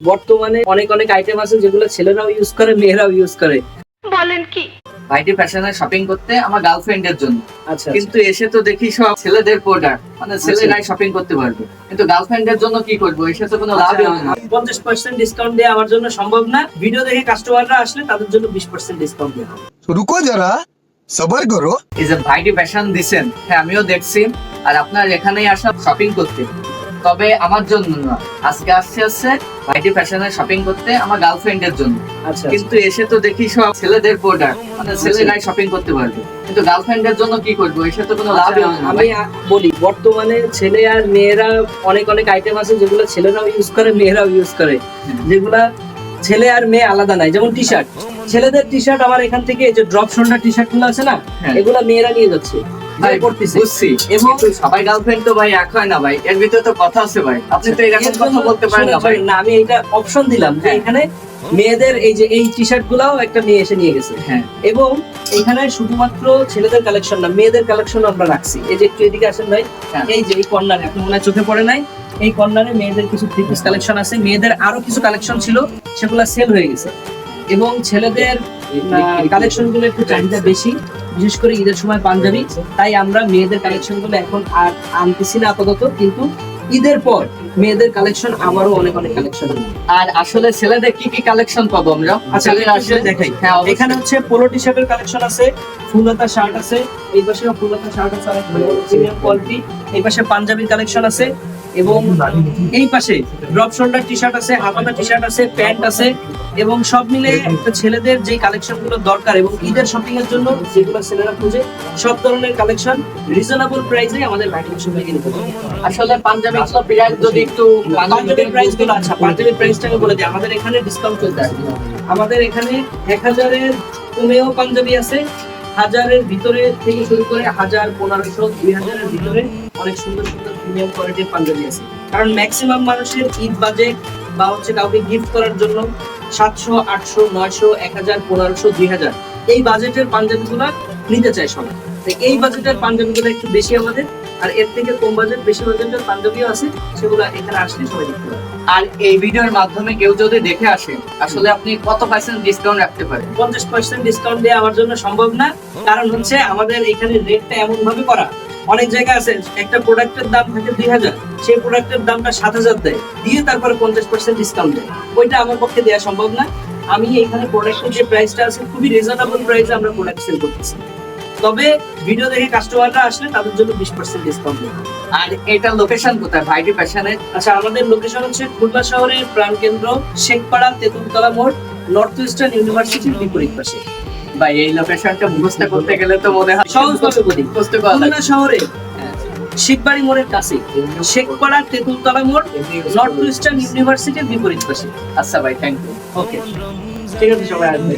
বর্তমানে অনেক অনেক আইটেম আছে যেগুলো ছেলেরাও ইউজ করে, মেয়েরাও ইউজ করে। বলেন কি? ভাইটি ফ্যাশনে শপিং করতে আমার গার্লফ্রেন্ডের জন্য, আচ্ছা, কিন্তু এসে তো দেখি সব ছেলেদের প্রোডাক্ট, মানে ছেলেরাই শপিং করতে পারবে, কিন্তু গার্লফ্রেন্ডের জন্য কি করবো? এসে তো কোনো লাভই হবে না। 50% ডিসকাউন্ট দেওয়া আমার জন্য সম্ভব না। ভিডিও দেখে কাস্টমাররা আসলে তাদের জন্য 20% ডিসকাউন্ট দেওয়া হবে। रुको जरा सबर करो। এই যে ভাইটি ফ্যাশন দিছেন, হ্যাঁ আমিও দেখছি, আর আপনার এখানেই আসা শপিং করতে, তবে আমার জন্য না। আজকে আসছে ভাইটি ফ্যাশনে শপিং করতে আমার গার্লফ্রেন্ডের জন্য, আচ্ছা, কিন্তু এসে তো দেখি সব ছেলেদের প্রোডাক্ট, মানে ছেলেরাই শপিং করতে পারবে, কিন্তু গার্লফ্রেন্ডের জন্য কি করবো? এসে তো কোনো লাভই হবে না। আমি বলি, বর্তমানে ছেলে আর মেয়েরা অনেক অনেক আইটেম আছে যেগুলো ছেলেরাও ইউজ করে, মেয়েরাও ইউজ করে, যেগুলা ছেলে আর মেয়ে আলাদা নাই। যেমন টি শার্ট, ছেলেদের টি শার্ট আমার এখান থেকে এই যে ড্রপ শোল্ডার টি শার্ট গুলো আছে না, হ্যাঁ। এগুলা মেয়েরা নিয়ে যাচ্ছে, ভাই করতেছে। বুঝছি, এবং সবাই গার্লফ্রেন্ড তো ভাই এক হয় না ভাই, এর ভিতরে তো কথা আছে ভাই, আপনি তো এরকম কথা বলতে পারেন না ভাই। না, আমি এটা অপশন দিলাম যে এখানে মেয়েদের এই যে এই টি শার্ট গুলাও একটা মেয়ে এসে নিয়ে গেছে, হ্যাঁ, এবং এখানে শুধুমাত্র ছেলেদের কালেকশন না, মেয়েদের কালেকশন আমরা রাখছি। এই যে একটু এদিকে আসেন ভাই, হ্যাঁ। এই যে এই কর্নারে, আপনি মনে হয় চোখে পড়ে নাই, এই কর্নারে মেয়েদের কিছু থ্রি পিস কালেকশন আছে। মেয়েদের আরো কিছু কালেকশন ছিল, সেগুলো সেল হয়ে গেছে। এবং ছেলেদের কালেকশন গুলো একটু চাহিদা বেশি, বিশেষ করে ঈদের সময় পাঞ্জাবি, তাই আমরা মেয়েদের কালেকশন গুলো এখন আর আনতেছি না আপাতত, কিন্তু ঈদের পর মেয়েদের কালেকশন আবারও অনেক অনেক কালেকশন হবে। আর আসলে ছেলেদের কি কি কালেকশন পাবো আমরা? আচ্ছা, ছেলেরা আসলে দেখাই। হ্যাঁ, অবশ্যই। এখানে হচ্ছে পোলো টি শার্টের কালেকশন আছে, ফুলহাতা শার্ট আছে, এই পাশে ফুলহাতা শার্ট আছে, অনেক ভালো প্রিমিয়াম কোয়ালিটি। এই পাশে পাঞ্জাবির কালেকশন আছে, এবং এই পাশে ড্রপ শোল্ডার টি শার্ট আছে, হাফাতা টি শার্ট আছে, প্যান্ট আছে, এবং সব মিলে একটা ছেলেদের যে কালেকশন গুলো দরকার এবং ঈদের শপিং এর জন্য যেগুলো ছেলেরা খুঁজে, সব ধরনের কালেকশন রিজনেবল প্রাইসে আমাদের ভাইটি ফ্যাশন থেকে নিতে পারবে। আসলে পাঞ্জাবি প্রাইস যদি একটু পাঞ্জাবির প্রাইস গুলো, আচ্ছা পাঞ্জাবির প্রাইসটাকে বলে দিই। আমাদের এখানে ডিসকাউন্ট চলতে আছে। আমাদের এখানে 1000-এর কমেও পাঞ্জাবি আছে, 1000-এর ভিতরে থেকে শুরু করে 1000, 1500, 2000-এর ভিতরে অনেক সুন্দর সুন্দর প্রিমিয়াম কোয়ালিটির পাঞ্জাবি আছে। কারণ ম্যাক্সিমাম মানুষের ঈদ বাজেট বা হচ্ছে কাউকে গিফট করার জন্য 700, 800, 900, 1000, 1500, 2000 এই বাজেটের পাঞ্জাবিগুলো নিতে চায় সবাই। তো এই বাজেটের পাঞ্জাবিগুলো একটু বেশি আমাদের, আর এর থেকে কম বাজেট, বেশি বাজেটের পাঞ্জাবিও আছে, সেগুলো এখানে আসলে সবাই দেখতে পাবে। আর এই ভিডিওর মাধ্যমে কেউ যদি দেখে আসে, আসলে আপনি কত % ডিসকাউন্ট রাখতে পারেন? 50% ডিসকাউন্ট দেওয়া আমার জন্য সম্ভব না, কারণ হচ্ছে আমাদের এখানে রেটটা এমন ভাবে করা। অনেক জায়গা আছে একটা প্রোডাক্টের দাম থাকে 2000, সেই প্রোডাক্টের দামটা 7000 দেয়, দিয়ে তারপরে 50% ডিসকাউন্ট দেয়। ওইটা আমার পক্ষে দেওয়া সম্ভব না। আমি এখানে প্রোডাক্টের যে প্রাইসটা আছে খুবই রিজনেবল প্রাইসে আমরা প্রোডাক্ট সেল করতেছি। তবে ভিডিও দেখে কাস্টমাররা আসলে তাদের জন্য 20% ডিসকাউন্ট দেওয়া। আর এটা লোকেশন কোথায় ভাইটি ফ্যাশনের? আচ্ছা, আমাদের লোকেশন হচ্ছে খুলনা শহরের প্রাণকেন্দ্র শেখপাড়া তেঁতুলতলা মোড়, নর্থ ইস্টার্ন ইউনিভার্সিটির বিপরীত পাশে। ভাই এই লোকেশনটা মুখস্থ করতে গেলে তো মনে হয় সহজভাবে বলি, মুখস্থ করা লাগে। খুলনা শহরে শিখবাড়ি মোড়ের কাছে শেখপাড়া তেঁতুলতলা মোড়, নর্থ ইস্টার্ন ইউনিভার্সিটির বিপরীত পাশে। আচ্ছা ভাই, থ্যাংক ইউ। ওকে, ঠিক আছে, সবাই আসবে।